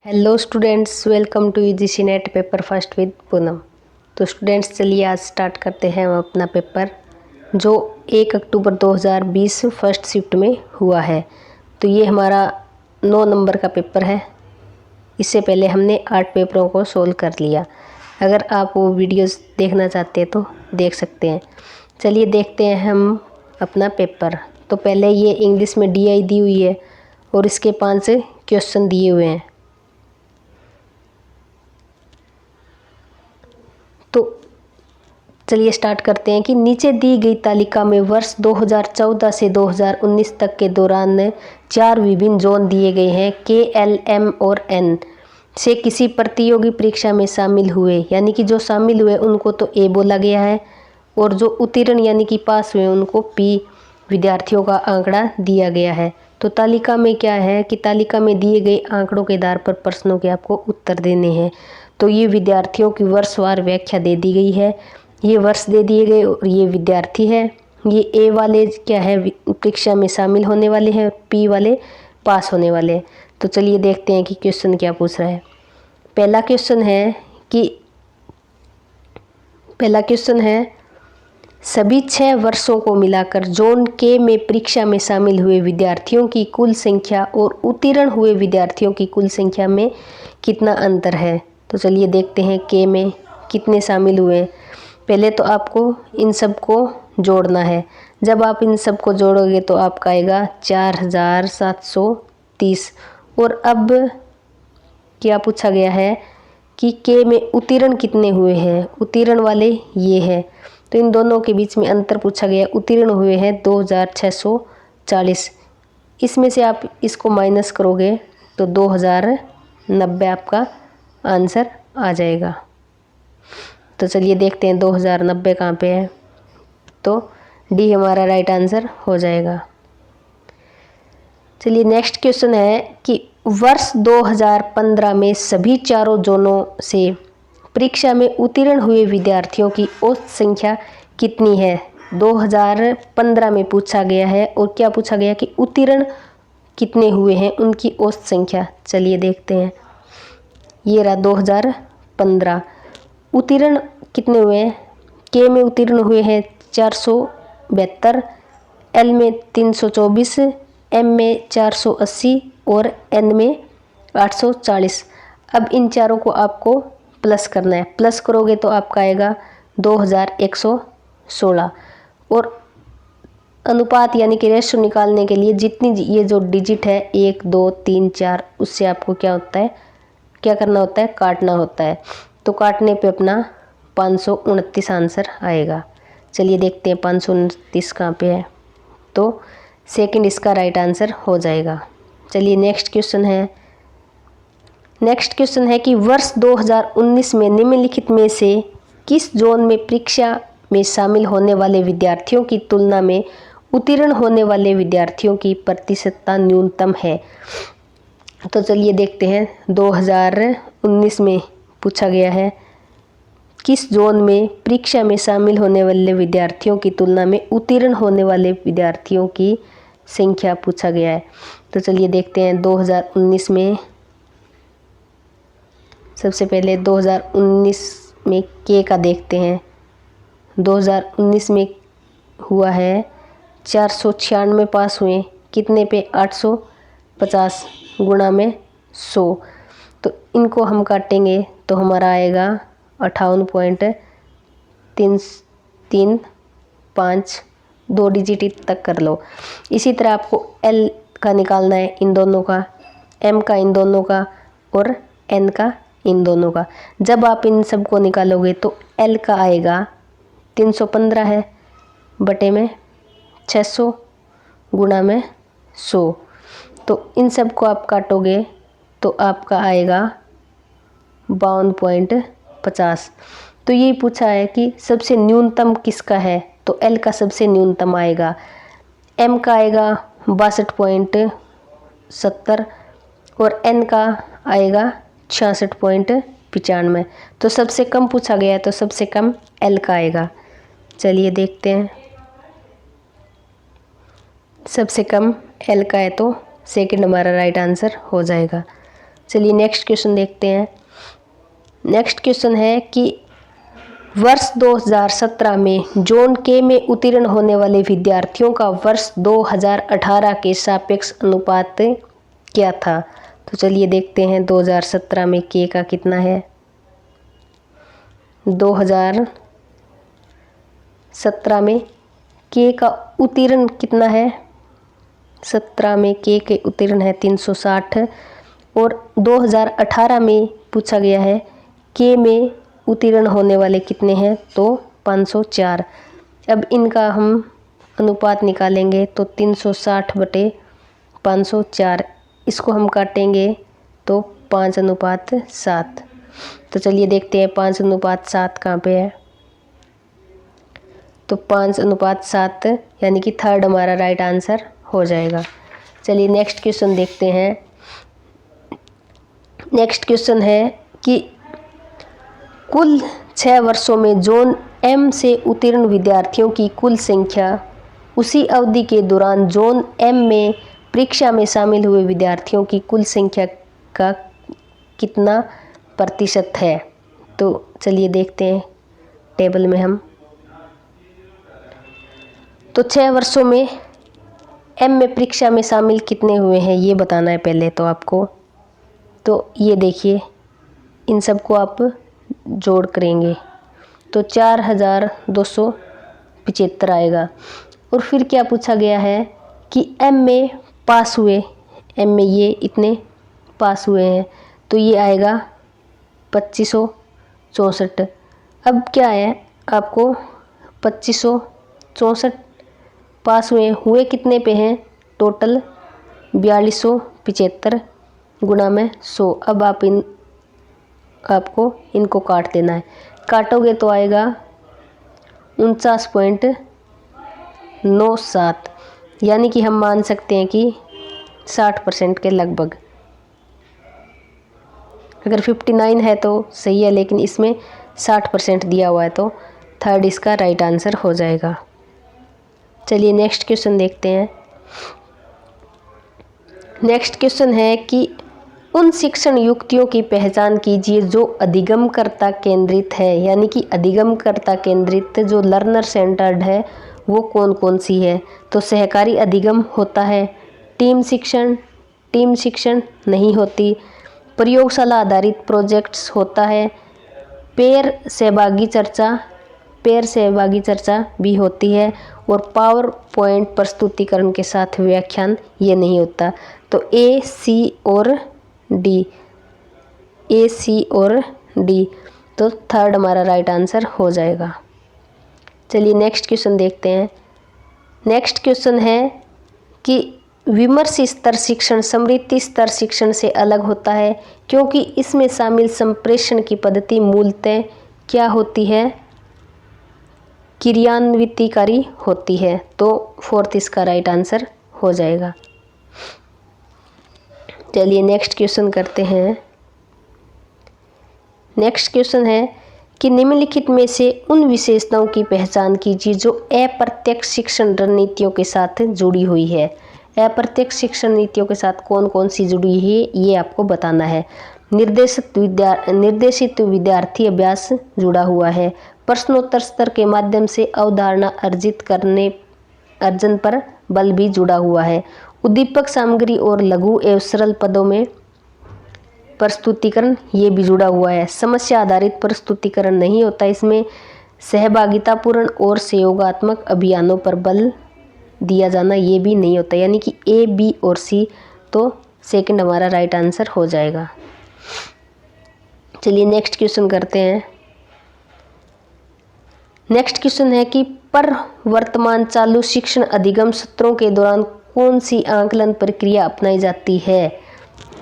Hello students, welcome to UGC NET paper first with Poonam. तो students चलिए आज start करते हैं हम अपना पेपर जो 1 अक्टूबर 2020 फर्स्ट शिफ्ट में हुआ है। तो ये हमारा 9 नंबर का पेपर है। इससे पहले हमने 8 पेपरों को सोल्व कर लिया। अगर आप वो वीडियोस देखना चाहते हैं तो देख सकते हैं। चलिए देखते हैं हम अपना पेपर। तो पहले ये इंग्लिश में DI दी हुई है और इसके 5 क्वेश्चन दिए हुए हैं। तो चलिए स्टार्ट करते हैं कि नीचे दी गई तालिका में वर्ष 2014 से 2019 तक के दौरान 4 विभिन्न जोन दिए गए हैं। KL, M और N से किसी प्रतियोगी परीक्षा में शामिल हुए, यानी कि जो शामिल हुए उनको तो A बोला गया है और जो उत्तीर्ण यानी कि पास हुए उनको P विद्यार्थियों का आंकड़ा दिया गया है। तो तालिका में क्या है कि तालिका में दिए गए आंकड़ों के आधार पर प्रश्नों के आपको उत्तर देने हैं। तो ये विद्यार्थियों की वर्षवार व्याख्या दे दी गई है। ये वर्ष दे दिए गए और ये विद्यार्थी है। ये A वाले क्या है परीक्षा में शामिल होने वाले हैं और P वाले पास होने वाले हैं। तो चलिए देखते हैं कि क्वेश्चन क्या पूछ रहा है। पहला क्वेश्चन है सभी 6 वर्षों को मिलाकर जोन K में परीक्षा में शामिल हुए विद्यार्थियों की कुल संख्या और उत्तीर्ण हुए विद्यार्थियों की कुल संख्या में कितना अंतर है। तो चलिए देखते हैं K में कितने शामिल हुए। पहले तो आपको इन सब को जोड़ना है। जब आप इन सब को जोड़ोगे तो आपका आएगा 4730। और अब क्या पूछा गया है कि K में उत्तीर्ण कितने हुए हैं। उत्तीर्ण वाले ये हैं, तो इन दोनों के बीच में अंतर पूछा गया। उत्तीर्ण हुए हैं 2640। इसमें से आप इसको माइनस करोगे तो 2090 आपका आंसर आ जाएगा। तो चलिए देखते हैं 2090 कहाँ पे है। तो D हमारा राइट आंसर हो जाएगा। चलिए नेक्स्ट क्वेश्चन है कि वर्ष 2015 में सभी चारों जोनों से परीक्षा में उत्तीर्ण हुए विद्यार्थियों की औसत संख्या कितनी है। 2015 में पूछा गया है और क्या पूछा गया कि उत्तीर्ण कितने हुए हैं उनकी औसत संख्या। चलिए देखते हैं। ये रहा 2015। उत्तीर्ण कितने हुए हैं। K में उत्तीर्ण हुए हैं 472, L में 324, M में 480 और N में 840। अब इन चारों को आपको प्लस करना है। प्लस करोगे तो आपका आएगा 2116। और अनुपात यानी कि रेशो निकालने के लिए जितनी ये जो डिजिट है 1 2 3 4 उससे आपको क्या करना होता है, काटना होता है। तो काटने पे अपना 529 आंसर आएगा। चलिए देखते हैं 529 कहाँ पे है। तो सेकंड इसका राइट आंसर हो जाएगा। चलिए नेक्स्ट क्वेश्चन है कि वर्ष 2019 में निम्नलिखित में से किस जोन में परीक्षा में शामिल होने वाले विद्यार्थियों की तुलना में उत्तीर्ण होने वाले विद्यार्थियों की प्रतिशतता न्यूनतम है। तो चलिए देखते हैं 2019 में पूछा गया है किस जोन में परीक्षा में शामिल होने वाले विद्यार्थियों की तुलना में उत्तीर्ण होने वाले विद्यार्थियों की संख्या पूछा गया है। तो चलिए देखते हैं 2019 में। सबसे पहले 2019 में K का देखते हैं। 2019 में हुआ है 496 पास हुए, कितने पे 850 गुणा में 100। तो इनको हम काटेंगे तो हमारा आएगा 58.335। 2 डिजिट तक कर लो। इसी तरह आपको L का निकालना है, इन दोनों का, M का इन दोनों का और N का इन दोनों का। जब आप इन सब को निकालोगे तो L का आएगा 315 है बटे में 600 गुणा में 100। तो इन सब को आप काटोगे तो आपका आएगा 52.50। तो ये पूछा है कि सबसे न्यूनतम किसका है। तो L का सबसे न्यूनतम आएगा। M का आएगा 62.70 और N का आएगा 66.95। तो सबसे कम पूछा गया है तो सबसे कम L का आएगा। चलिए देखते हैं। सबसे कम L का है तो सेकंड हमारा राइट आंसर हो जाएगा। चलिए नेक्स्ट क्वेश्चन देखते हैं। नेक्स्ट क्वेश्चन है कि वर्ष 2017 में जोन के में उत्तीर्ण होने वाले विद्यार्थियों का वर्ष 2018 के सापेक्ष अनुपात क्या था। तो चलिए देखते हैं 2017 में के का कितना है। 2017 में के का उत्तीर्ण कितना है। 17 में के उत्तीर्ण है 360 और 2018 में पूछा गया है के में उत्तीर्ण होने वाले कितने हैं, तो 504। अब इनका हम अनुपात निकालेंगे तो 360/504, इसको हम काटेंगे तो 5:7। तो चलिए देखते हैं 5:7 कहाँ पे है। तो 5:7 यानी कि थर्ड हमारा राइट आंसर हो जाएगा। चलिए नेक्स्ट क्वेश्चन देखते हैं। नेक्स्ट क्वेश्चन है कि कुल 6 वर्षों में जोन एम से उत्तीर्ण विद्यार्थियों की कुल संख्या उसी अवधि के दौरान जोन एम में परीक्षा में शामिल हुए विद्यार्थियों की कुल संख्या का कितना प्रतिशत है। तो चलिए देखते हैं टेबल में हम। तो 6 वर्षों में एम में परीक्षा में शामिल कितने हुए हैं ये बताना है पहले तो आपको। तो ये देखिए इन सबको आप जोड़ करेंगे तो 4275 आएगा। और फिर क्या पूछा गया है कि एम में पास हुए, एम में ये इतने पास हुए हैं तो ये आएगा 2564। अब क्या है आपको 2564 पास हुए कितने पे हैं, टोटल 4275 गुणा में 100। अब आपको इनको काट देना है। काटोगे तो आएगा 49.97, यानी कि हम मान सकते हैं कि 60% के लगभग। अगर 59 है तो सही है, लेकिन इसमें 60% दिया हुआ है तो थर्ड इसका राइट आंसर हो जाएगा। चलिए नेक्स्ट क्वेश्चन देखते हैं। नेक्स्ट क्वेश्चन है कि उन शिक्षण युक्तियों की पहचान कीजिए जो अधिगमकर्ता केंद्रित है, यानी कि अधिगमकर्ता केंद्रित जो लर्नर सेंटर्ड है वो कौन कौन सी है। तो सहकारी अधिगम होता है, टीम शिक्षण नहीं होती, प्रयोगशाला आधारित प्रोजेक्ट्स होता है, पेयर सहभागी चर्चा भी होती है, और पावर पॉइंट प्रस्तुतिकरण के साथ व्याख्यान ये नहीं होता। तो ए सी और डी, तो थर्ड हमारा राइट आंसर हो जाएगा। चलिए नेक्स्ट क्वेश्चन देखते हैं। नेक्स्ट क्वेश्चन है कि विमर्श स्तर शिक्षण स्मृति स्तर शिक्षण से अलग होता है क्योंकि इसमें शामिल संप्रेषण की पद्धति मूलतः क्या होती है, क्रियान्वितिकारी होती है। तो फोर्थ इसका राइट आंसर हो जाएगा। चलिए नेक्स्ट क्वेश्चन करते हैं। नेक्स्ट क्वेश्चन है कि निम्नलिखित में से उन विशेषताओं की पहचान कीजिए जो अप्रत्यक्ष शिक्षण रणनीतियों के साथ जुड़ी हुई है। अप्रत्यक्ष शिक्षण नीतियों के साथ कौन कौन सी जुड़ी है ये आपको बताना है। निर्देशित विद्यार्थी अभ्यास जुड़ा हुआ है, प्रश्नोत्तर स्तर के माध्यम से अवधारणा अर्जन पर बल भी जुड़ा हुआ है, उद्दीपक सामग्री और लघु एवं सरल पदों में प्रस्तुतिकरण ये भी जुड़ा हुआ है। समस्या आधारित प्रस्तुतिकरण नहीं होता, इसमें सहभागितापूर्ण और सहयोगात्मक अभियानों पर बल दिया जाना ये भी नहीं होता, यानी कि ए बी और सी, तो सेकंड हमारा राइट आंसर हो जाएगा। चलिए नेक्स्ट क्वेश्चन करते हैं। नेक्स्ट क्वेश्चन है कि पर वर्तमान चालू शिक्षण अधिगम सत्रों के दौरान कौन सी आंकलन प्रक्रिया अपनाई जाती है।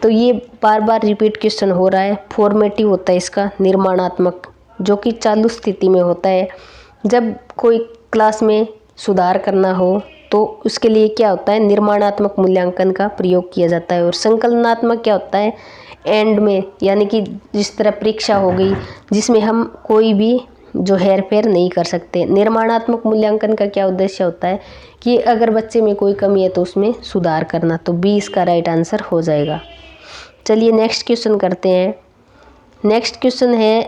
तो ये बार बार रिपीट क्वेश्चन हो रहा है। फॉर्मेटिव होता है इसका, निर्माणात्मक, जो कि चालू स्थिति में होता है। जब कोई क्लास में सुधार करना हो तो उसके लिए क्या होता है, निर्माणात्मक मूल्यांकन का प्रयोग किया जाता है। और संकलनात्मक क्या होता है, एंड में, यानी कि जिस तरह परीक्षा हो गई जिसमें हम कोई भी जो हेर फेर नहीं कर सकते। निर्माणात्मक मूल्यांकन का क्या उद्देश्य होता है कि अगर बच्चे में कोई कमी है तो उसमें सुधार करना। तो बी इसका राइट आंसर हो जाएगा। चलिए नेक्स्ट क्वेश्चन करते हैं। नेक्स्ट क्वेश्चन है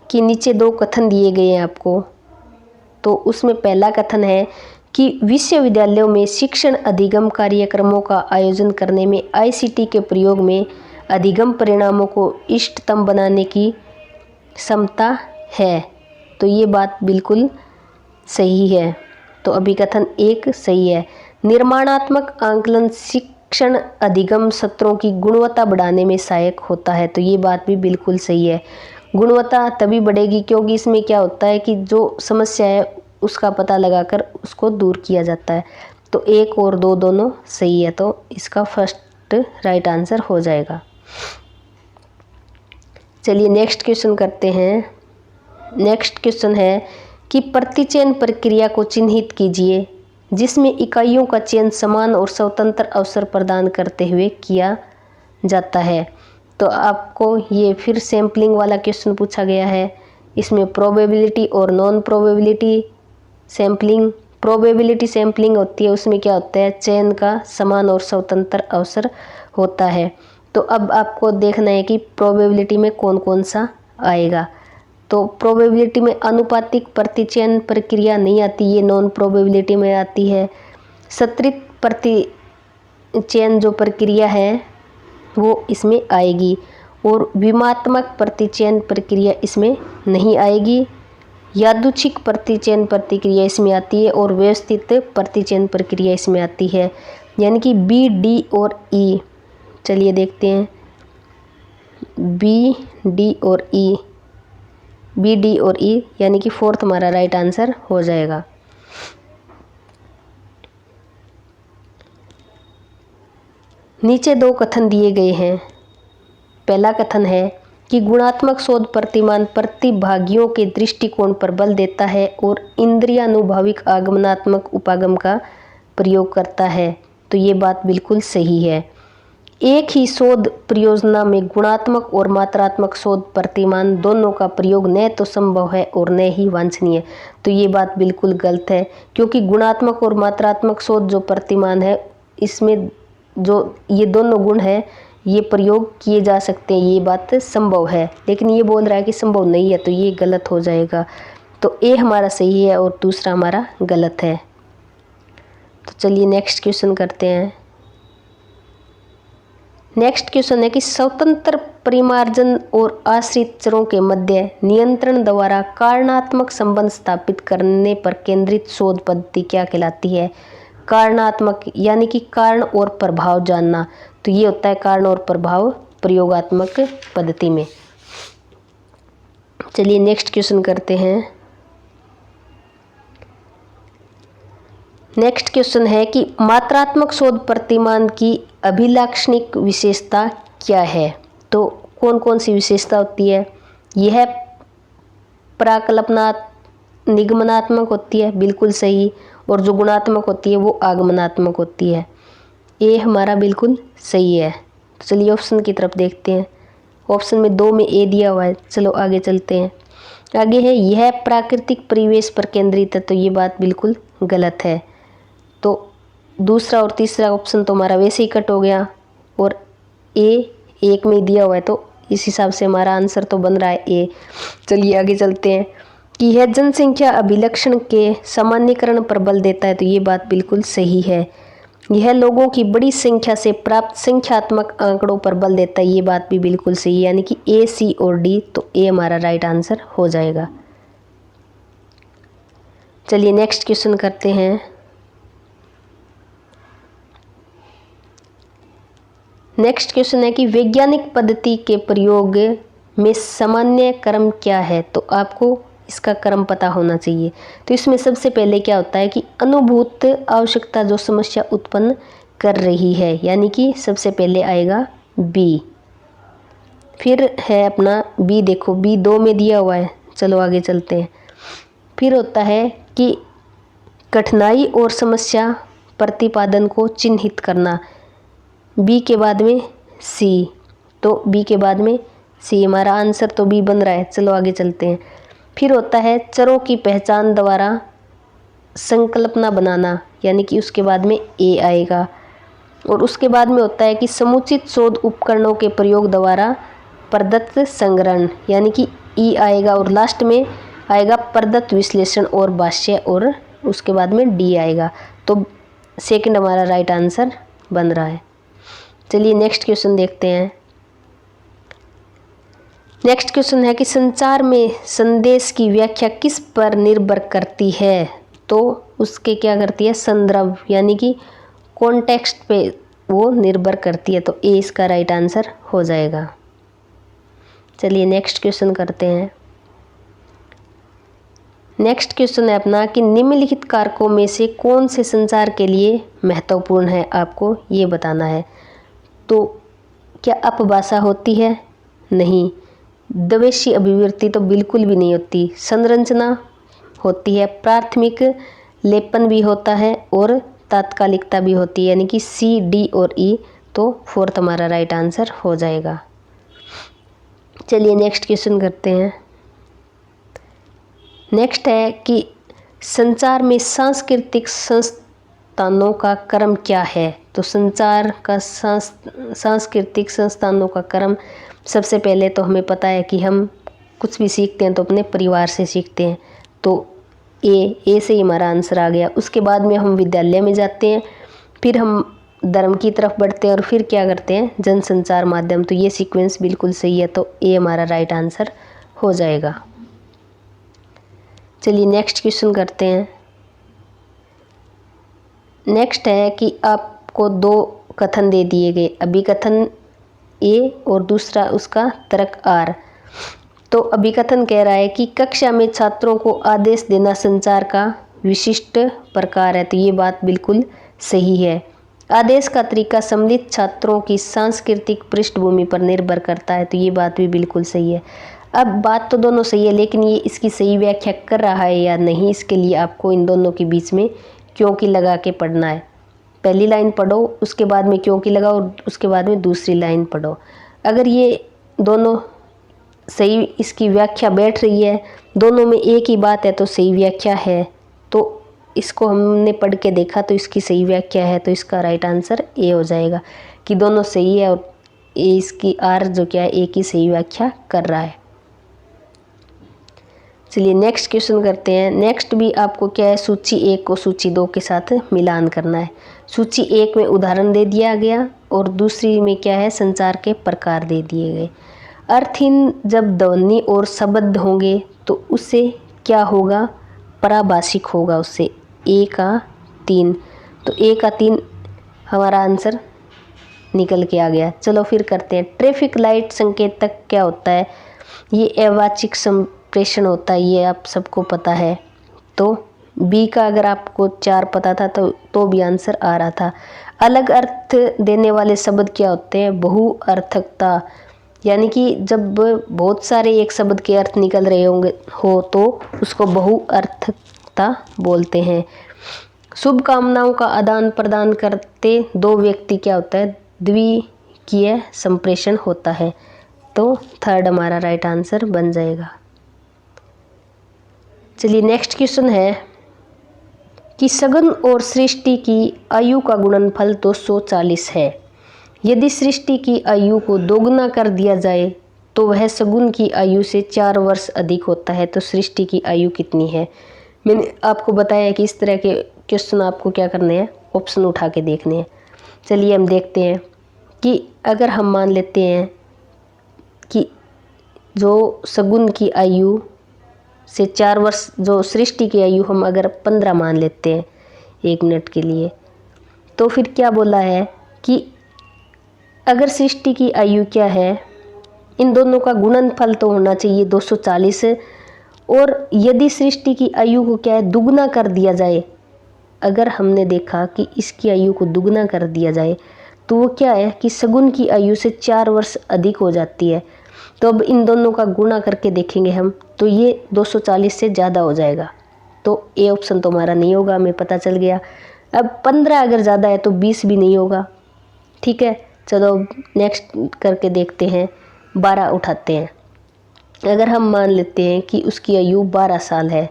कि नीचे दो कथन दिए गए हैं आपको, तो उसमें पहला कथन है कि विश्वविद्यालयों में शिक्षण अधिगम कार्यक्रमों का आयोजन करने में आईसीटी के प्रयोग में अधिगम परिणामों को इष्टतम बनाने की क्षमता है। तो ये बात बिल्कुल सही है। तो अभी कथन एक सही है। निर्माणात्मक आंकलन शिक्षण अधिगम सत्रों की गुणवत्ता बढ़ाने में सहायक होता है। तो ये बात भी बिल्कुल सही है। गुणवत्ता तभी बढ़ेगी क्योंकि इसमें क्या होता है कि जो समस्या है उसका पता लगाकर उसको दूर किया जाता है। तो एक और दो दोनों सही है, तो इसका फर्स्ट राइट आंसर हो जाएगा। चलिए नेक्स्ट क्वेश्चन करते हैं। नेक्स्ट क्वेश्चन है कि प्रतिचयन प्रक्रिया को चिन्हित कीजिए जिसमें इकाइयों का चयन समान और स्वतंत्र अवसर प्रदान करते हुए किया जाता है। तो आपको ये फिर सैम्पलिंग वाला क्वेश्चन पूछा गया है। इसमें प्रोबेबिलिटी और non probability sampling, probability sampling होती है, उसमें क्या होता है, चयन का समान और स्वतंत्र अवसर होता है। तो अब आपको देखना है कि प्रोबेबिलिटी में कौन कौन सा आएगा। तो प्रोबेबिलिटी में अनुपातिक प्रतिचयन प्रक्रिया नहीं आती, ये नॉन प्रोबेबिलिटी में आती है। सत्रित प्रतिचयन जो प्रक्रिया है वो इसमें आएगी, और विमात्मक प्रतिचयन प्रक्रिया इसमें नहीं आएगी। यादृच्छिक प्रतिचयन प्रक्रिया इसमें आती है और व्यवस्थित प्रतिचयन प्रक्रिया इसमें आती है, यानी कि बी, डी और ई। चलिए देखते हैं, बी, डी और ई, बी, डी और ई, यानी कि फोर्थ हमारा राइट आंसर हो जाएगा। नीचे दो कथन दिए गए हैं। पहला कथन है कि गुणात्मक शोध प्रतिमान प्रतिभागियों के दृष्टिकोण पर बल देता है और इंद्रियानुभाविक आगमनात्मक उपागम का प्रयोग करता है। तो ये बात बिल्कुल सही है। एक ही शोध परियोजना में गुणात्मक और मात्रात्मक शोध प्रतिमान दोनों का प्रयोग न तो संभव है और न ही वांछनीय। तो ये बात बिल्कुल गलत है, क्योंकि गुणात्मक और मात्रात्मक शोध जो प्रतिमान है इसमें जो ये दोनों गुण है ये प्रयोग किए जा सकते हैं, ये बात संभव है। लेकिन ये बोल रहा है कि संभव नहीं है, तो ये गलत हो जाएगा। तो ए हमारा सही है और दूसरा हमारा गलत है। तो चलिए नेक्स्ट क्वेश्चन करते हैं। नेक्स्ट क्वेश्चन है कि स्वतंत्र परिमार्जन और आश्रित चरों के मध्य नियंत्रण द्वारा कारणात्मक संबंध स्थापित करने पर केंद्रित शोध पद्धति क्या कहलाती है। कारणात्मक यानी कि कारण और प्रभाव जानना। तो ये होता है कारण और प्रभाव प्रयोगात्मक पद्धति में। चलिए नेक्स्ट क्वेश्चन करते हैं। नेक्स्ट क्वेश्चन है कि मात्रात्मक शोध प्रतिमान की अभिलाक्षणिक विशेषता क्या है। तो कौन कौन सी विशेषता होती है। यह प्राकल्पना निगमनात्मक होती है, बिल्कुल सही, और जो गुणात्मक होती है वो आगमनात्मक होती है। ए हमारा बिल्कुल सही है। तो चलिए ऑप्शन की तरफ देखते हैं। ऑप्शन में 2 में ए दिया हुआ है, चलो आगे चलते हैं। आगे है यह प्राकृतिक परिवेश पर केंद्रित है। तो ये बात बिल्कुल गलत है। तो दूसरा और तीसरा ऑप्शन तो हमारा वैसे ही कट हो गया, और ए 1 में दिया हुआ है, तो इस हिसाब से हमारा आंसर तो बन रहा है ए। चलिए आगे चलते हैं कि यह जनसंख्या अभिलक्षण के सामान्यकरण पर बल देता है। तो ये बात बिल्कुल सही है। यह लोगों की बड़ी संख्या से प्राप्त संख्यात्मक आंकड़ों पर बल देता है। ये बात भी बिल्कुल सही है, यानी कि ए, सी और डी। तो ए हमारा राइट आंसर हो जाएगा। चलिए नेक्स्ट क्वेश्चन करते हैं। नेक्स्ट क्वेश्चन है कि वैज्ञानिक पद्धति के प्रयोग में सामान्य क्रम क्या है। तो आपको इसका क्रम पता होना चाहिए। तो इसमें सबसे पहले क्या होता है कि अनुभूत आवश्यकता जो समस्या उत्पन्न कर रही है, यानी कि सबसे पहले आएगा बी। फिर है अपना बी, देखो बी 2 में दिया हुआ है, चलो आगे चलते हैं। फिर होता है कि कठिनाई और समस्या प्रतिपादन को चिन्हित करना, बी के बाद में सी। तो बी के बाद में सी, हमारा आंसर तो बी बन रहा है। चलो आगे चलते हैं। फिर होता है चरों की पहचान द्वारा संकल्पना बनाना, यानी कि उसके बाद में ए आएगा। और उसके बाद में होता है कि समुचित शोध उपकरणों के प्रयोग द्वारा प्रदत्त संग्रहण, यानी कि ई आएगा, और लास्ट में आएगा प्रदत्त विश्लेषण और भाष्य, और उसके बाद में डी आएगा। तो सेकंड हमारा राइट आंसर बन रहा है। चलिए नेक्स्ट क्वेश्चन देखते हैं। नेक्स्ट क्वेश्चन है कि संचार में संदेश की व्याख्या किस पर निर्भर करती है? तो उसके क्या करती है? संदर्भ यानी कि कॉन्टेक्स्ट पे वो निर्भर करती है। तो ए इसका राइट आंसर हो जाएगा। चलिए नेक्स्ट क्वेश्चन करते हैं। नेक्स्ट क्वेश्चन है अपना कि निम्नलिखित कारकों में से कौन से संचार के लिए महत्वपूर्ण है, आपको ये बताना है। तो क्या अपभाषा होती है? नहीं। द्वेषी अभिव्यक्ति तो बिल्कुल भी नहीं होती। संरचना होती है, प्राथमिक लेपन भी होता है और तात्कालिकता भी होती है, यानी कि सी, डी और ई। तो फोर्थ हमारा राइट आंसर हो जाएगा। चलिए नेक्स्ट क्वेश्चन करते हैं। नेक्स्ट है कि संचार में सांस्कृतिक संस्थानों का क्रम क्या है? तो संचार का सांस्कृतिक संस्थानों का क्रम, सबसे पहले तो हमें पता है कि हम कुछ भी सीखते हैं तो अपने परिवार से सीखते हैं। तो ए से ही हमारा आंसर आ गया। उसके बाद में हम विद्यालय में जाते हैं, फिर हम धर्म की तरफ बढ़ते हैं और फिर क्या करते हैं? जनसंचार माध्यम। तो ये सीक्वेंस बिल्कुल सही है। तो ए हमारा राइट आंसर हो जाएगा। चलिए नेक्स्ट क्वेश्चन करते हैं। नेक्स्ट है कि आपको दो कथन दे दिए गए, अभिकथन ए और दूसरा उसका तर्क आर। तो अभिकथन कह रहा है कि कक्षा में छात्रों को आदेश देना संचार का विशिष्ट प्रकार है। तो ये बात बिल्कुल सही है। आदेश का तरीका सम्मिलित छात्रों की सांस्कृतिक पृष्ठभूमि पर निर्भर करता है। तो ये बात भी बिल्कुल सही है। अब बात तो दोनों सही है, लेकिन ये इसकी सही व्याख्या कर रहा है या नहीं, इसके लिए आपको इन दोनों के बीच में क्योंकि लगा के पढ़ना है। पहली लाइन पढ़ो, उसके बाद में क्योंकि लगाओ, और उसके बाद में दूसरी लाइन पढ़ो। अगर ये दोनों सही, इसकी व्याख्या बैठ रही है, दोनों में एक ही बात है तो सही व्याख्या है। तो इसको हमने पढ़ के देखा तो इसकी सही व्याख्या है। तो इसका राइट आंसर ए हो जाएगा कि दोनों सही है और ए इसकी आर जो क्या है एक ही सही व्याख्या कर रहा है। चलिए नेक्स्ट क्वेश्चन करते हैं। नेक्स्ट भी आपको क्या है? सूची 1 को सूची 2 के साथ मिलान करना है। सूची 1 में उदाहरण दे दिया गया और दूसरी में क्या है? संचार के प्रकार दे दिए गए। अर्थहीन जब ध्वनि और शब्द होंगे तो उससे क्या होगा? पराभाषिक होगा उससे। ए का 3। तो ए का 3 हमारा आंसर निकल के आ गया। चलो फिर करते हैं। ट्रैफिक लाइट संकेतक क्या होता है? ये अवाचिक संप्रेषण होता है, ये आप सबको पता है। तो बी का अगर आपको 4 पता था तो भी आंसर आ रहा था। अलग अर्थ देने वाले शब्द क्या होते हैं? बहुअर्थकता, यानी कि जब बहुत सारे एक शब्द के अर्थ निकल रहे होंगे हो तो उसको बहुअर्थकता बोलते हैं। शुभकामनाओं का आदान प्रदान करते दो व्यक्ति क्या होता है? द्विकीय संप्रेषण होता है। तो थर्ड हमारा राइट आंसर बन जाएगा। चलिए नेक्स्ट क्वेश्चन है कि सघन और सृष्टि की आयु का गुणनफल 240 है। यदि सृष्टि की आयु को दोगुना कर दिया जाए तो वह सगुन की आयु से 4 वर्ष अधिक होता है। तो सृष्टि की आयु कितनी है? मैंने आपको बताया कि इस तरह के क्वेश्चन आपको क्या करने हैं? ऑप्शन उठा के देखने हैं। चलिए हम देखते हैं कि अगर हम मान लेते हैं कि जो सगुन की आयु से 4 वर्ष, जो सृष्टि की आयु हम अगर 15 मान लेते हैं 1 मिनट के लिए, तो फिर क्या बोला है कि अगर सृष्टि की आयु क्या है, इन दोनों का गुणनफल तो होना चाहिए 240। और यदि सृष्टि की आयु को क्या है? दुगना कर दिया जाए। अगर हमने देखा कि इसकी आयु को दुगना कर दिया जाए तो वो क्या है कि सगुन की आयु से 4 वर्ष अधिक हो जाती है। तो अब इन दोनों का गुणा करके देखेंगे हम, तो ये 240 से ज़्यादा हो जाएगा। तो ए ऑप्शन तो हमारा नहीं होगा, हमें पता चल गया। अब 15 अगर ज़्यादा है तो 20 भी नहीं होगा। ठीक है, चलो नेक्स्ट करके देखते हैं। 12 उठाते हैं। अगर हम मान लेते हैं कि उसकी आयु 12 साल है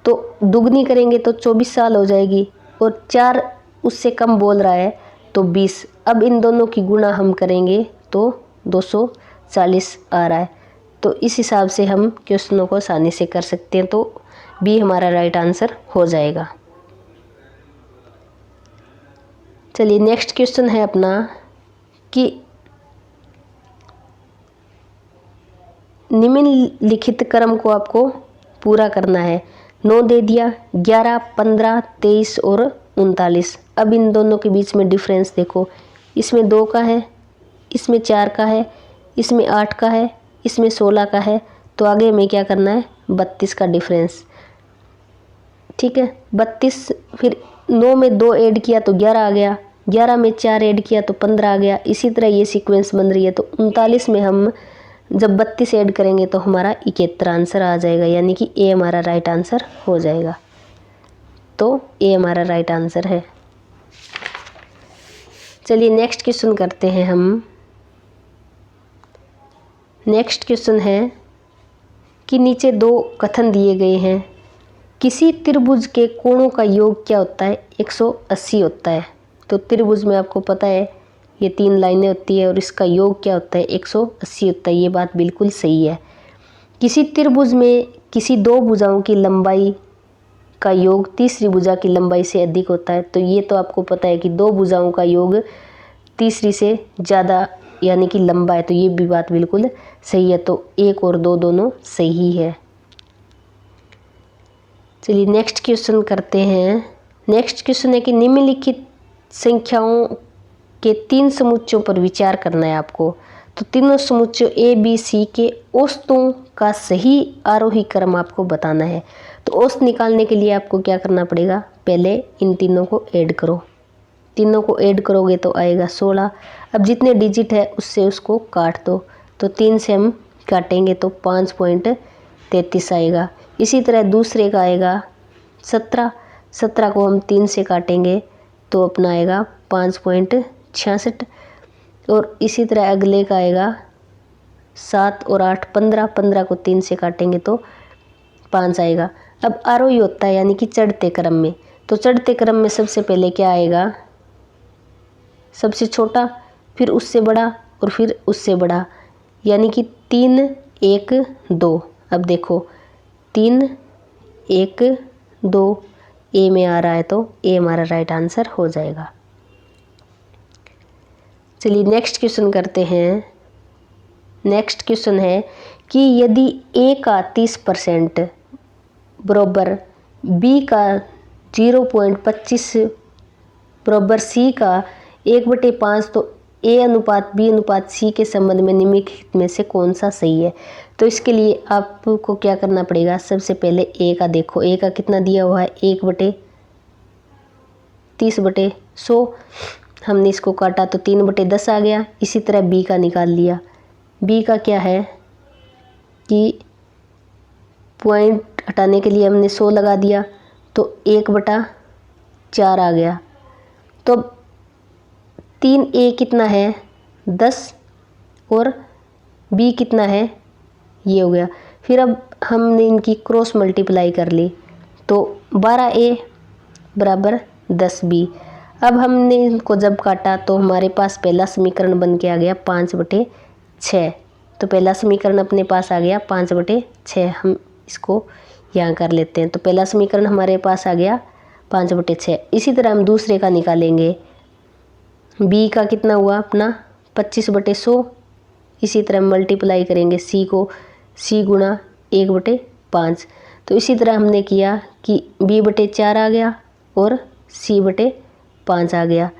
तो दुगनी करेंगे तो 24 साल हो जाएगी, और 4 उससे कम बोल रहा है तो 20। अब इन दोनों की गुणा हम करेंगे तो 240 आ रहा है। तो इस हिसाब से हम क्वेश्चनों को आसानी से कर सकते हैं, तो बी हमारा राइट आंसर हो जाएगा। चलिए नेक्स्ट क्वेश्चन है अपना कि निम्नलिखित क्रम को आपको पूरा करना है। 9 दे दिया, 11, 15, 23 और 39। अब इन दोनों के बीच में डिफरेंस देखो, इसमें 2 का है, इसमें 4 का है, इसमें 8 का है, इसमें 16 का है। तो आगे हमें क्या करना है, 32 का डिफरेंस। ठीक है, 32, फिर 9 में 2 ऐड किया तो 11 आ गया, 11 में 4 ऐड किया तो 15 आ गया। इसी तरह ये सीक्वेंस बन रही है। तो 39 में हम जब 32 ऐड करेंगे तो हमारा 71 आंसर आ जाएगा, यानी कि ए हमारा राइट आंसर हो जाएगा। तो ए हमारा राइट आंसर है। चलिए नेक्स्ट क्वेश्चन करते हैं हम। नेक्स्ट क्वेश्चन है कि नीचे 2 कथन दिए गए हैं। किसी त्रिभुज के कोणों का योग क्या होता है, 180 होता है। तो त्रिभुज में आपको पता है ये 3 लाइनें होती है और इसका योग क्या होता है, 180 होता है। ये बात बिल्कुल सही है। किसी त्रिभुज में किसी 2 भुजाओं की लंबाई का योग तीसरी भुजा की लंबाई से अधिक होता है। तो ये तो आपको पता है कि 2 भुजाओं का योग तीसरी से ज़्यादा यानी कि लंबा है। तो ये भी बात बिल्कुल सही है। तो 1 और 2 दोनों सही है। चलिए नेक्स्ट क्वेश्चन करते हैं। नेक्स्ट क्वेश्चन है कि निम्नलिखित संख्याओं के 3 समुच्चयों पर विचार करना है आपको। तो तीनों समुच्चयों ए बी सी के औसतों का सही आरोही क्रम आपको बताना है। तो औसत निकालने के लिए आपको क्या करना पड़ेगा, पहले इन तीनों को ऐड करो। तीनों को ऐड करोगे तो आएगा 16। अब जितने डिजिट है उससे उसको काट दो। तो 3 से हम काटेंगे तो 5.33 आएगा। इसी तरह दूसरे का आएगा 17। 17 को हम 3 से काटेंगे तो अपना आएगा 5.66। और इसी तरह अगले का आएगा 7 और 8 15। 15 को 3 से काटेंगे तो 5 आएगा। अब आरोही होता है यानी कि चढ़ते क्रम में। तो चढ़ते क्रम में सबसे पहले क्या आएगा, सबसे छोटा, फिर उससे बड़ा और फिर उससे बड़ा, यानी कि 3 1 2। अब देखो 3 1 2 ए में आ रहा है, तो ए हमारा राइट आंसर हो जाएगा। चलिए नेक्स्ट क्वेश्चन करते हैं। नेक्स्ट क्वेश्चन है कि यदि ए का 30% बराबर बी का 0.25 बराबर सी का 1/5, तो ए अनुपात बी अनुपात सी के संबंध में निम्नलिखित में से कौन सा सही है। तो इसके लिए आपको क्या करना पड़ेगा, सबसे पहले ए का देखो, ए का कितना दिया हुआ है, 1/30/100। हमने इसको काटा तो 3/10 आ गया। इसी तरह बी का निकाल लिया। बी का क्या है कि पॉइंट हटाने के लिए हमने 100 लगा दिया तो 1/4 आ गया। तो 3a कितना है 10 और b कितना है, ये हो गया। फिर अब हमने इनकी क्रॉस मल्टीप्लाई कर ली तो 12a बराबर 10b। अब हमने इनको जब काटा तो हमारे पास पहला समीकरण बन के आ गया 5/6। तो पहला समीकरण अपने पास आ गया 5/6। हम इसको यहाँ कर लेते हैं। तो पहला समीकरण हमारे पास आ गया 5/6। इसी तरह हम दूसरे का निकालेंगे। बी का कितना हुआ अपना 25/100। इसी तरह मल्टीप्लाई करेंगे सी को, सी गुणा 1/5। तो इसी तरह हमने किया कि b/4 आ गया और c/5 आ गया।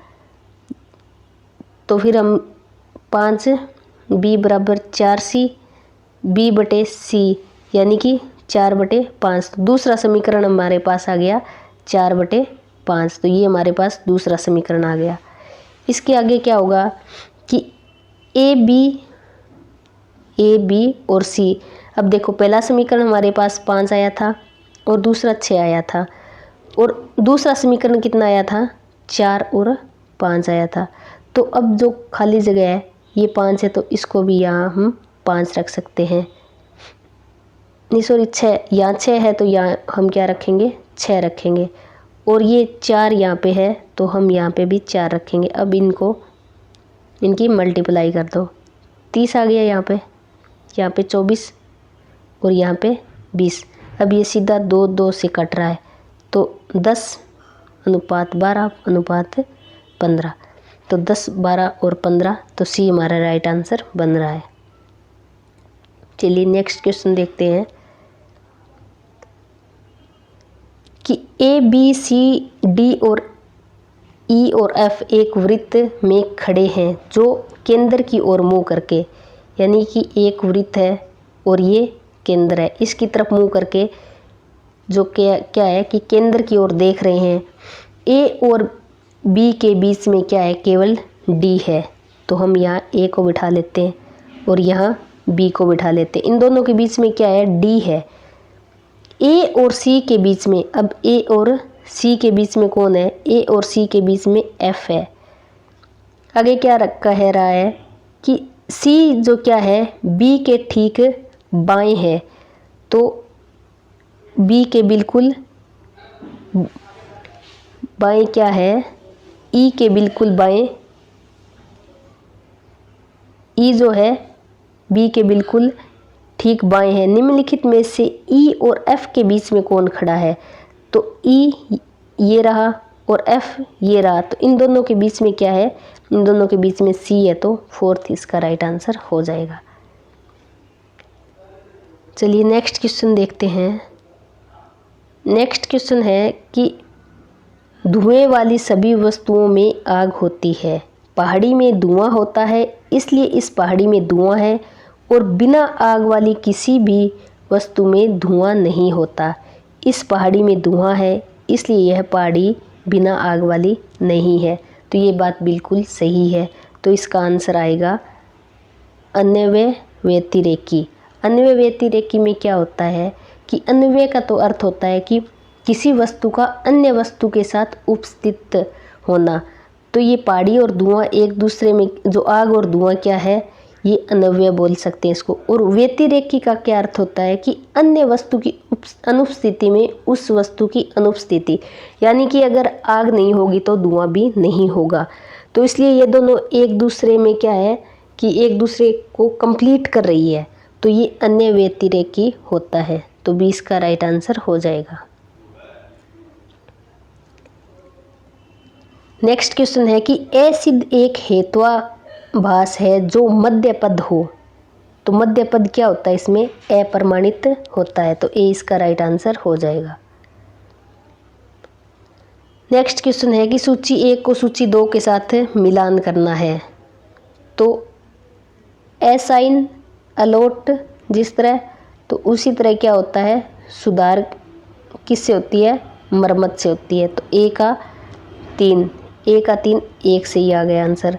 तो फिर हम 5 b बराबर 4c b/c यानी कि 4/5। तो दूसरा समीकरण हमारे पास आ गया 4/5। तो ये हमारे पास दूसरा समीकरण आ गया। इसके आगे क्या होगा कि ए बी और सी। अब देखो पहला समीकरण हमारे पास 5 आया था और दूसरा 6 आया था, और दूसरा समीकरण कितना आया था 4 और 5 आया था। तो अब जो खाली जगह है ये 5 है, तो इसको भी यहाँ हम 5 रख सकते हैं। नहीं सॉरी 6, यहाँ 6 है तो यहाँ हम क्या रखेंगे 6 रखेंगे। और ये 4 यहाँ पे है तो हम यहाँ पे भी 4 रखेंगे। अब इनको इनकी मल्टीप्लाई कर दो, 30 आ गया यहाँ पे 24 और यहाँ पे 20। अब ये सीधा 2 2 से कट रहा है, तो 10:12:15, तो 10, 12 और 15, तो सी हमारा राइट आंसर बन रहा है। चलिए नेक्स्ट क्वेश्चन देखते हैं कि ए बी सी डी और ई और एफ एक वृत्त में खड़े हैं जो केंद्र की ओर मुंह करके, यानी कि एक वृत्त है और ये केंद्र है, इसकी तरफ मुंह करके जो क्या है कि केंद्र की ओर देख रहे हैं। ए और बी के बीच में क्या है, केवल डी है, तो हम यहाँ ए को बिठा लेते हैं और यहाँ बी को बिठा लेते हैं। इन दोनों के बीच में क्या है, डी है। ए और सी के बीच में, अब ए और सी के बीच में कौन है, ए और सी के बीच में एफ है। आगे क्या कह रहा है कि सी जो क्या है, बी के ठीक बाएं है, तो बी के बिल्कुल बाएं क्या है, ई के बिल्कुल बाएं, ई जो है बी के बिल्कुल ठीक बाएं है। निम्नलिखित में से ई और एफ के बीच में कौन खड़ा है, तो ई ये रहा और एफ ये रहा, तो इन दोनों के बीच में क्या है, इन दोनों के बीच में सी है, तो 4th इसका राइट आंसर हो जाएगा। चलिए नेक्स्ट क्वेश्चन देखते हैं। नेक्स्ट क्वेश्चन है कि धुएं वाली सभी वस्तुओं में आग होती है। पहाड़ी में धुआं होता है, इसलिए इस पहाड़ी में धुआं है, और बिना आग वाली किसी भी वस्तु में धुआं नहीं होता। इस पहाड़ी में धुआं है, इसलिए यह पहाड़ी बिना आग वाली नहीं है। तो ये बात बिल्कुल सही है, तो इसका आंसर आएगा अन्वय व्यतिरेकी। अन्वय व्यतिरेकी में क्या होता है कि अन्वय का तो अर्थ होता है कि किसी वस्तु का अन्य वस्तु के साथ उपस्थित होना, तो ये पहाड़ी और धुआं एक दूसरे में, जो आग और धुआं क्या है, ये अन्वय बोल सकते हैं इसको। और व्यतिरेकी का क्या अर्थ होता है कि अन्य वस्तु की अनुपस्थिति में उस वस्तु की अनुपस्थिति, यानी कि अगर आग नहीं होगी तो धुआं भी नहीं होगा। तो इसलिए ये दोनों एक दूसरे में क्या है कि एक दूसरे को कंप्लीट कर रही है, तो ये अन्य व्यतिरेकी होता है। तो 20 का राइट आंसर हो जाएगा। नेक्स्ट क्वेश्चन है कि एसिड एक हेत्वाभास है जो मध्य पद हो, तो मध्य पद क्या होता है, इसमें अप्रमाणित होता है, तो ए इसका राइट आंसर हो जाएगा। नेक्स्ट क्वेश्चन है कि सूची 1 को सूची 2 के साथ मिलान करना है, तो एसाइन अलॉट जिस तरह, तो उसी तरह क्या होता है, सुधार किससे होती है, मरम्मत से होती है। तो ए का 3 1 से ही आ गया आंसर।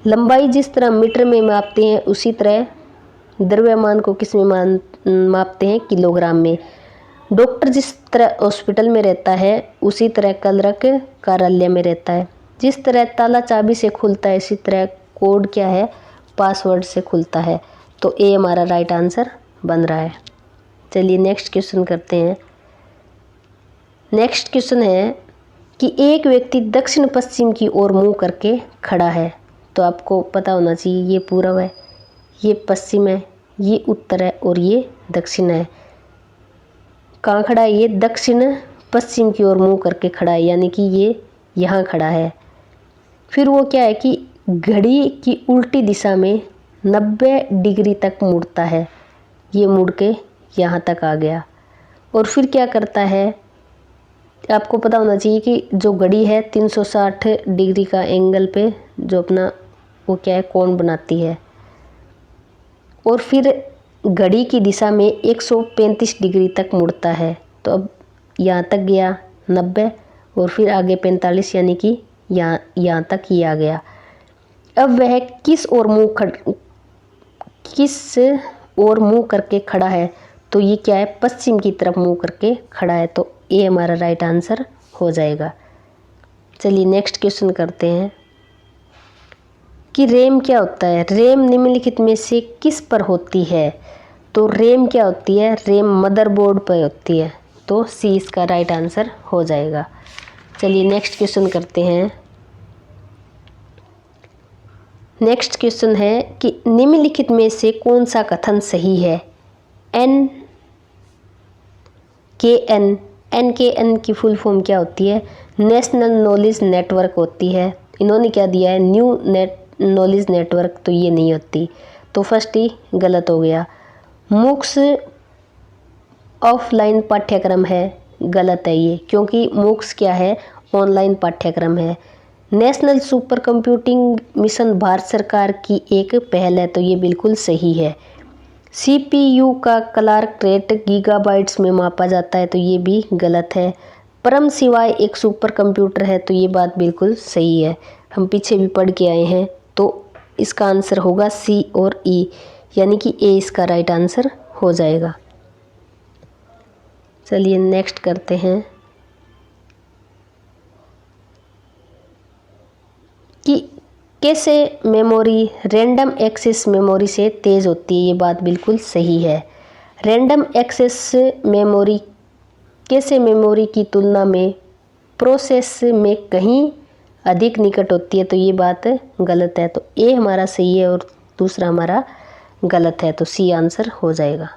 लंबाई जिस तरह मीटर में मापते हैं, उसी तरह द्रव्यमान को किस में मापते हैं, किलोग्राम में। डॉक्टर जिस तरह हॉस्पिटल में रहता है, उसी तरह क्लर्क कार्यालय में रहता है। जिस तरह ताला चाबी से खुलता है, इसी तरह कोड क्या है, पासवर्ड से खुलता है। तो ए हमारा राइट आंसर बन रहा है। चलिए नेक्स्ट क्वेश्चन करते हैं। नेक्स्ट क्वेश्चन है कि एक व्यक्ति दक्षिण पश्चिम की ओर मुंह करके खड़ा है, तो आपको पता होना चाहिए ये पूर्व है, ये पश्चिम है, ये उत्तर है और ये दक्षिण है। कहाँ खड़ा है, ये दक्षिण पश्चिम की ओर मुंह करके खड़ा है, यानी कि ये यहाँ खड़ा है। फिर वो क्या है कि घड़ी की उल्टी दिशा में 90 डिग्री तक मुड़ता है, ये मुड़ के यहाँ तक आ गया। और फिर क्या करता है, आपको पता होना चाहिए कि जो घड़ी है 360 डिग्री का एंगल पे जो अपना वो क्या है, कोण बनाती है, और फिर घड़ी की दिशा में 135 डिग्री तक मुड़ता है। तो अब यहाँ तक गया 90 और फिर आगे 45, यानी कि यहाँ तक ही आ गया। अब वह किस ओर मुंह करके खड़ा है, तो ये क्या है, पश्चिम की तरफ मुंह करके खड़ा है, तो ये हमारा राइट आंसर हो जाएगा। चलिए नेक्स्ट क्वेश्चन करते हैं कि रैम क्या होता है। रैम निम्नलिखित में से किस पर होती है, तो रैम क्या होती है, रैम मदरबोर्ड पर होती है, तो सी इसका राइट आंसर हो जाएगा। चलिए नेक्स्ट क्वेश्चन करते हैं। नेक्स्ट क्वेश्चन है कि निम्नलिखित में से कौन सा कथन सही है। एन की फुल फॉर्म क्या होती है? नेशनल नॉलेज नेटवर्क होती है। इन्होंने क्या दिया है? न्यू नॉलेज नेटवर्क, तो ये नहीं होती, तो फर्स्ट ही गलत हो गया। मूक्स ऑफलाइन पाठ्यक्रम है, गलत है ये, क्योंकि मूक्स क्या है? ऑनलाइन पाठ्यक्रम है। National super computing mission Bharat सरकार की एक पहल है, तो ये बिल्कुल सही है। CPU का क्लॉक रेट गीगाबाइट्स में मापा जाता है, तो ये भी गलत है। परम शिवाय एक सुपर कंप्यूटर है, तो ये बात बिल्कुल सही है, हम पीछे भी पढ़ के आए हैं। तो इसका आंसर होगा C और E, यानी कि A इसका राइट आंसर हो जाएगा। चलिए नेक्स्ट करते हैं कि कैसे मेमोरी रैंडम एक्सेस मेमोरी से तेज़ होती है। ये बात बिल्कुल सही है। रैंडम एक्सेस मेमोरी कैसे मेमोरी की तुलना में प्रोसेस में कहीं अधिक निकट होती है, तो ये बात गलत है। तो ए हमारा सही है और दूसरा हमारा गलत है, तो सी आंसर हो जाएगा।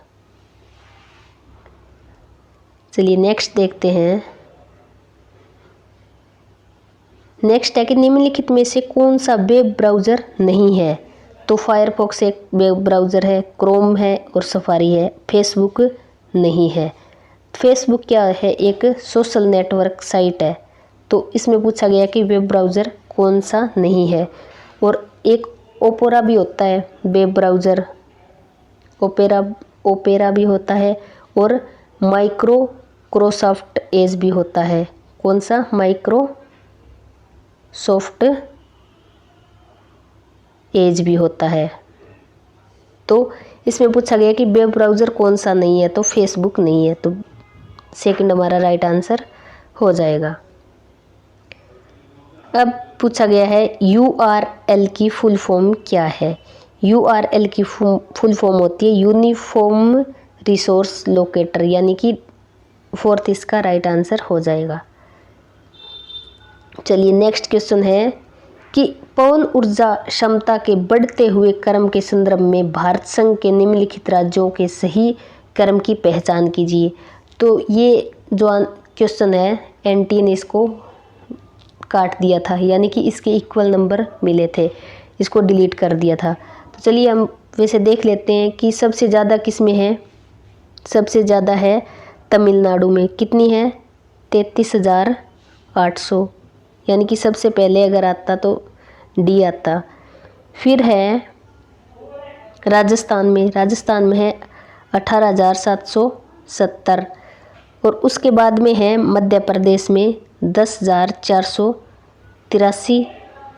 चलिए नेक्स्ट देखते हैं। नेक्स्ट है कि निम्नलिखित में से कौन सा वेब ब्राउज़र नहीं है। तो फायरफॉक्स एक वेब ब्राउज़र है, क्रोम है और सफारी है। फेसबुक नहीं है। फेसबुक क्या है? एक सोशल नेटवर्क साइट है। तो इसमें पूछा गया कि वेब ब्राउज़र कौन सा नहीं है। और एक ओपेरा भी होता है वेब ब्राउज़र, ओपेरा भी होता है, और माइक्रोसॉफ्ट एज भी होता है। कौन सा? माइक्रोसॉफ्ट एज भी होता है। तो इसमें पूछा गया कि वेब ब्राउज़र कौन सा नहीं है, तो फेसबुक नहीं है, तो सेकंड हमारा राइट आंसर हो जाएगा। अब पूछा गया है URL की फुल फॉर्म क्या है। URL की फुल फॉर्म होती है यूनिफॉर्म रिसोर्स लोकेटर, यानी कि फोर्थ इसका राइट आंसर हो जाएगा। चलिए नेक्स्ट क्वेश्चन है कि पवन ऊर्जा क्षमता के बढ़ते हुए क्रम के संदर्भ में भारत संघ के निम्नलिखित राज्यों के सही क्रम की पहचान कीजिए। तो ये जो क्वेश्चन है NTA ने इसको काट दिया था, यानी कि इसके इक्वल नंबर मिले थे, इसको डिलीट कर दिया था। तो चलिए हम वैसे देख लेते हैं कि सबसे ज़्यादा किस में है। सबसे ज़्यादा है तमिलनाडु में। कितनी है? 33,800, यानी कि सबसे पहले अगर आता तो डी आता। फिर है राजस्थान में है 18,770, और उसके बाद में है मध्य प्रदेश में 10,483,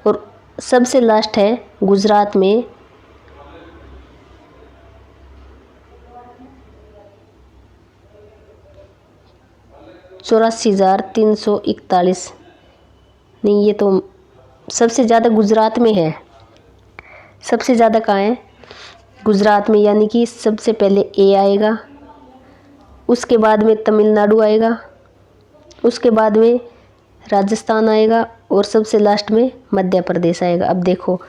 और सबसे लास्ट है गुजरात में 84,341। नहीं, ये तो सबसे ज़्यादा गुजरात में है। सबसे ज़्यादा कहाँ है? गुजरात में, यानी कि सबसे पहले ए आएगा, उसके बाद में तमिलनाडु आएगा, उसके बाद में राजस्थान आएगा, और सबसे लास्ट में मध्य प्रदेश आएगा। अब देखो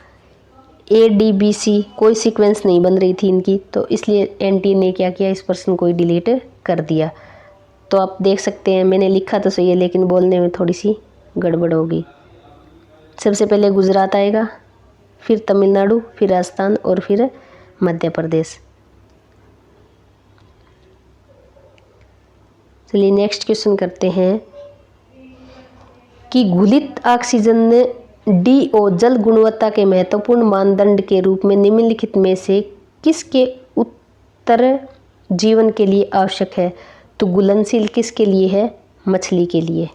ADBC कोई सीक्वेंस नहीं बन रही थी इनकी, तो इसलिए NTA ने क्या किया? इस प्रश्न को ही डिलीट कर दिया। तो आप देख सकते हैं मैंने लिखा तो सही है, लेकिन बोलने में थोड़ी सी गड़बड़ होगी। सबसे पहले गुजरात आएगा, फिर तमिलनाडु, फिर राजस्थान और फिर मध्य प्रदेश। चलिए नेक्स्ट क्वेश्चन करते हैं कि घुलित ऑक्सीजन DO जल गुणवत्ता के महत्वपूर्ण मानदंड के रूप में निम्नलिखित में से किसके उत्तर जीवन के लिए आवश्यक है। तो घुलनशील किसके लिए है? मछली के लिए।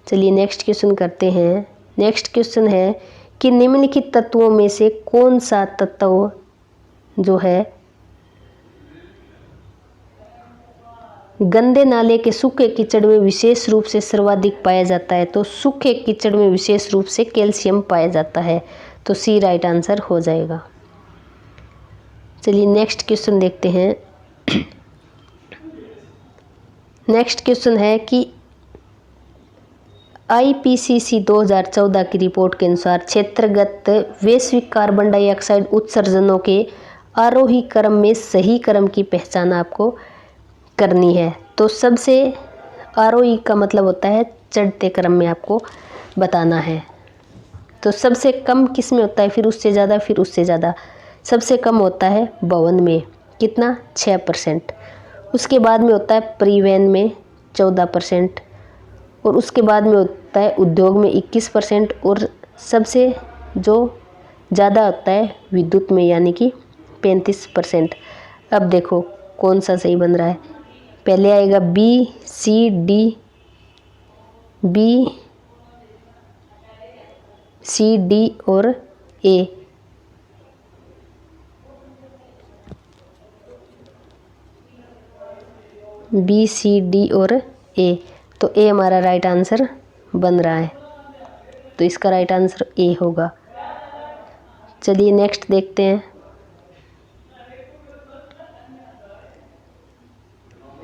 चलिए नेक्स्ट क्वेश्चन करते हैं। नेक्स्ट क्वेश्चन है कि निम्नलिखित तत्वों में से कौन सा तत्व जो है गंदे नाले के सूखे कीचड़ में विशेष रूप से सर्वाधिक पाया जाता है। तो सूखे कीचड़ में विशेष रूप से कैल्शियम पाया जाता है, तो सी राइट आंसर हो जाएगा। चलिए नेक्स्ट क्वेश्चन देखते हैं। नेक्स्ट क्वेश्चन है कि IPCC 2014 की रिपोर्ट के अनुसार क्षेत्रगत वैश्विक कार्बन डाइऑक्साइड उत्सर्जनों के आरोही क्रम में सही क्रम की पहचान आपको करनी है। तो सबसे आरोही का मतलब होता है चढ़ते क्रम में आपको बताना है। तो सबसे कम किस में होता है, फिर उससे ज़्यादा, फिर उससे ज़्यादा। सबसे कम होता है भवन में, कितना, 6%। उसके बाद में होता है परिवहन में 14%, और उसके बाद में होता है उद्योग में 21%, और सबसे जो ज़्यादा होता है विद्युत में, यानी कि 35%। अब देखो कौन सा सही बन रहा है। पहले आएगा बी, सी, डी, और ए। बी, सी, डी और ए। तो ए हमारा राइट आंसर बन रहा है, तो इसका राइट आंसर ए होगा। चलिए नेक्स्ट देखते हैं।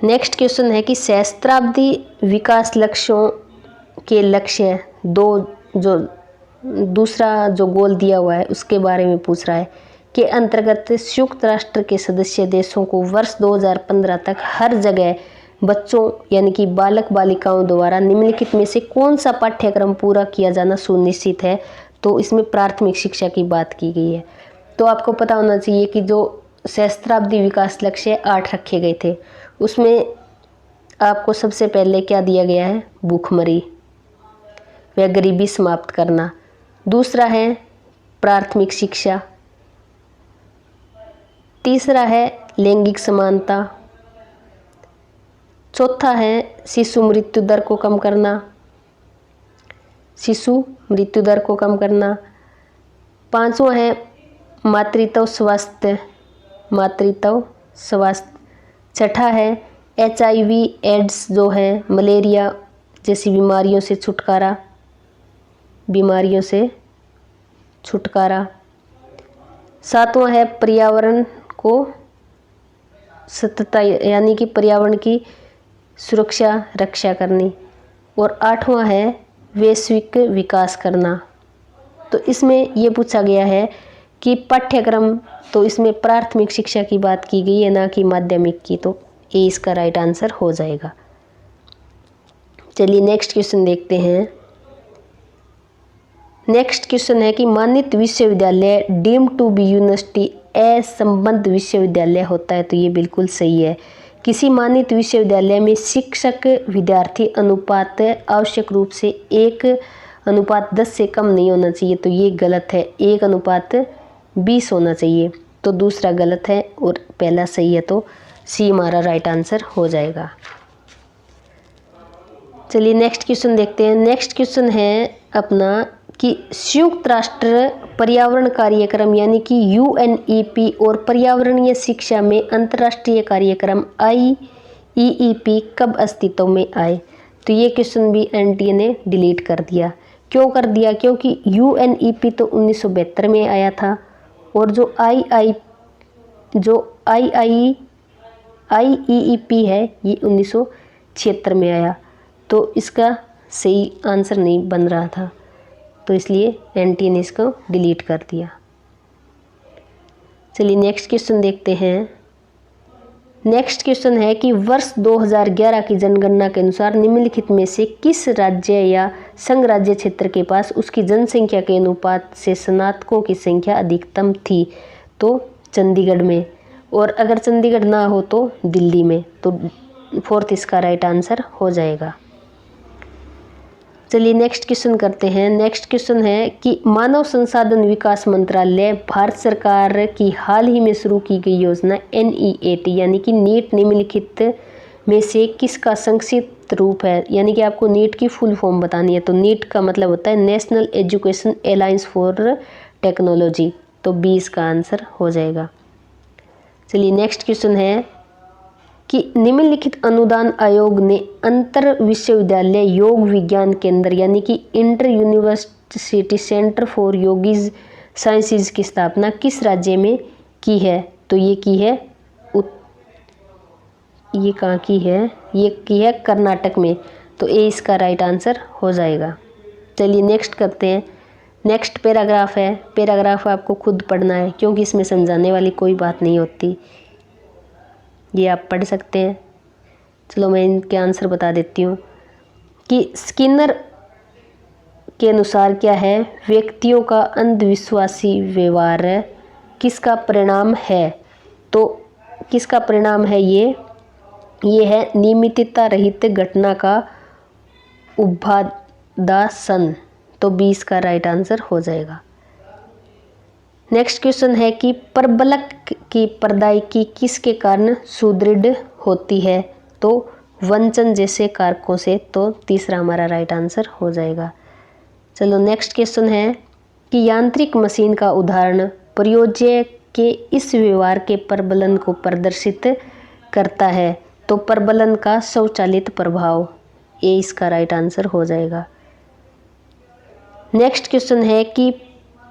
नेक्स्ट क्वेश्चन है कि सहस्त्राब्दी विकास लक्ष्यों के लक्ष्य दो, जो दूसरा जो गोल दिया हुआ है उसके बारे में पूछ रहा है, के अंतर्गत संयुक्त राष्ट्र के सदस्य देशों को वर्ष 2015 तक हर जगह बच्चों यानी कि बालक बालिकाओं द्वारा निम्नलिखित में से कौन सा पाठ्यक्रम पूरा किया जाना सुनिश्चित है। तो इसमें प्राथमिक शिक्षा की बात की गई है। तो आपको पता होना चाहिए कि जो सहस्त्राब्दी विकास लक्ष्य 8 रखे गए थे, उसमें आपको सबसे पहले क्या दिया गया है, भूखमरी व गरीबी समाप्त करना। दूसरा है प्राथमिक शिक्षा। तीसरा है लैंगिक समानता। चौथा है शिशु मृत्यु दर को कम करना, पांचवा है मातृत्व स्वास्थ्य। छठा है HIV एड्स जो है मलेरिया जैसी बीमारियों से छुटकारा। सातवां है पर्यावरण को सततता यानी कि पर्यावरण की सुरक्षा रक्षा करनी। और आठवां है वैश्विक विकास करना। तो इसमें ये पूछा गया है कि पाठ्यक्रम, तो इसमें प्राथमिक शिक्षा की बात की गई है, ना कि माध्यमिक की। तो ये इसका राइट आंसर हो जाएगा। चलिए नेक्स्ट क्वेश्चन देखते हैं। नेक्स्ट क्वेश्चन है कि मान्यता विश्वविद्यालय डीम्ड टू बी यूनिवर्सिटी असंबद्ध विश्वविद्यालय होता है। तो ये बिल्कुल सही है। किसी मान्यता विश्वविद्यालय में शिक्षक विद्यार्थी अनुपात आवश्यक रूप से 1:10 से कम नहीं होना चाहिए। तो ये गलत है, 1:20 होना चाहिए। तो दूसरा गलत है और पहला सही है, तो सी हमारा राइट आंसर हो जाएगा। चलिए नेक्स्ट क्वेश्चन देखते हैं। नेक्स्ट क्वेश्चन है अपना कि संयुक्त राष्ट्र पर्यावरण कार्यक्रम यानी कि UNEP और पर्यावरणीय शिक्षा में अंतर्राष्ट्रीय कार्यक्रम IEEP कब अस्तित्व में आए। तो ये क्वेश्चन भी NTA ने डिलीट कर दिया। क्यों कर दिया? क्योंकि UNEP तो 1972 में आया था, और जो IEEP है ये 1976 में आया। तो इसका सही आंसर नहीं बन रहा था, तो इसलिए NTA ने इसको डिलीट कर दिया। चलिए नेक्स्ट क्वेश्चन देखते हैं। नेक्स्ट क्वेश्चन है कि वर्ष 2011 की जनगणना के अनुसार निम्नलिखित में से किस राज्य या संघ राज्य क्षेत्र के पास उसकी जनसंख्या के अनुपात से स्नातकों की संख्या अधिकतम थी। तो चंडीगढ़ में, और अगर चंडीगढ़ ना हो तो दिल्ली में। तो फोर्थ इसका राइट आंसर हो जाएगा। चलिए नेक्स्ट क्वेश्चन करते हैं। नेक्स्ट क्वेश्चन है कि मानव संसाधन विकास मंत्रालय भारत सरकार की हाल ही में शुरू की गई योजना NEAT यानी कि नीट निम्नलिखित में से किसका संक्षिप्त रूप है। यानी कि आपको नीट की फुल फॉर्म बतानी है। तो नीट का मतलब होता है national education alliance for technology. तो 20 का आंसर हो जाएगा। चलिए नेक्स्ट क्वेश्चन है कि निम्नलिखित अनुदान आयोग ने अंतर विश्वविद्यालय योग विज्ञान केंद्र यानी कि इंटर यूनिवर्सिटी सेंटर फॉर योगिज साइंसेज की स्थापना किस राज्य में की है। तो ये की है ये कहाँ की है, ये की है कर्नाटक में। तो ए इसका राइट आंसर हो जाएगा। चलिए नेक्स्ट करते हैं। नेक्स्ट पैराग्राफ है, पैराग्राफ आपको खुद पढ़ना है क्योंकि इसमें समझाने वाली कोई बात नहीं होती, ये आप पढ़ सकते हैं। चलो मैं इनके आंसर बता देती हूँ कि स्किनर के अनुसार क्या है, व्यक्तियों का अंधविश्वासी व्यवहार किसका परिणाम है। तो किसका परिणाम है ये है नियमितता रहित घटना का उपादान। तो 20 का राइट आंसर हो जाएगा। नेक्स्ट क्वेश्चन है कि प्रबलक की प्रदायकी किसके कारण सुदृढ़ होती है। तो वंचन जैसे कारकों से। तो तीसरा हमारा राइट आंसर हो जाएगा। चलो नेक्स्ट क्वेश्चन है कि यांत्रिक मशीन का उदाहरण प्रयोज्य के इस व्यवहार के प्रबलन को प्रदर्शित करता है। तो प्रबलन का स्वचालित प्रभाव। ये इसका राइट आंसर हो जाएगा। नेक्स्ट क्वेश्चन है कि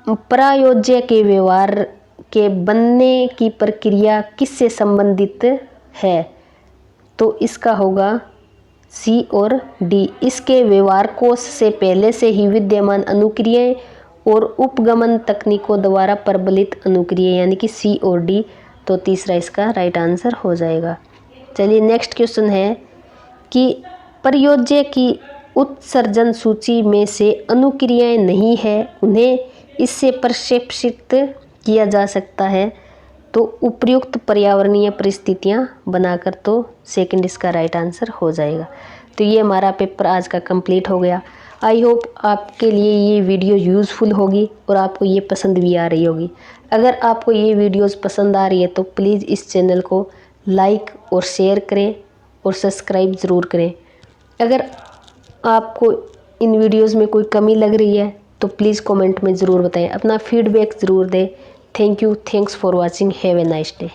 प्रयोज्य के व्यवहार के बनने की प्रक्रिया किससे संबंधित है। तो इसका होगा सी और डी। इसके व्यवहार कोश से पहले से ही विद्यमान अनुक्रियाएं और उपगमन तकनीकों द्वारा प्रबलित अनुक्रिया यानी कि सी और डी। तो तीसरा इसका राइट आंसर हो जाएगा। चलिए नेक्स्ट क्वेश्चन है कि प्रयोज्य की उत्सर्जन सूची में से अनुक्रियाएं नहीं है, उन्हें इससे प्रक्षेपित किया जा सकता है। तो उपयुक्त पर्यावरणीय परिस्थितियां बनाकर। तो सेकंड इसका राइट आंसर हो जाएगा। तो ये हमारा पेपर आज का कंप्लीट हो गया। आई होप आपके लिए ये वीडियो यूज़फुल होगी और आपको ये पसंद भी आ रही होगी। अगर आपको ये वीडियोस पसंद आ रही है तो प्लीज़ इस चैनल को लाइक और शेयर करें और सब्सक्राइब ज़रूर करें। अगर आपको इन वीडियोस में कोई कमी लग रही है तो प्लीज़ कमेंट में ज़रूर बताएं, अपना फीडबैक ज़रूर दें। Thank you, thanks for watching, have a nice day.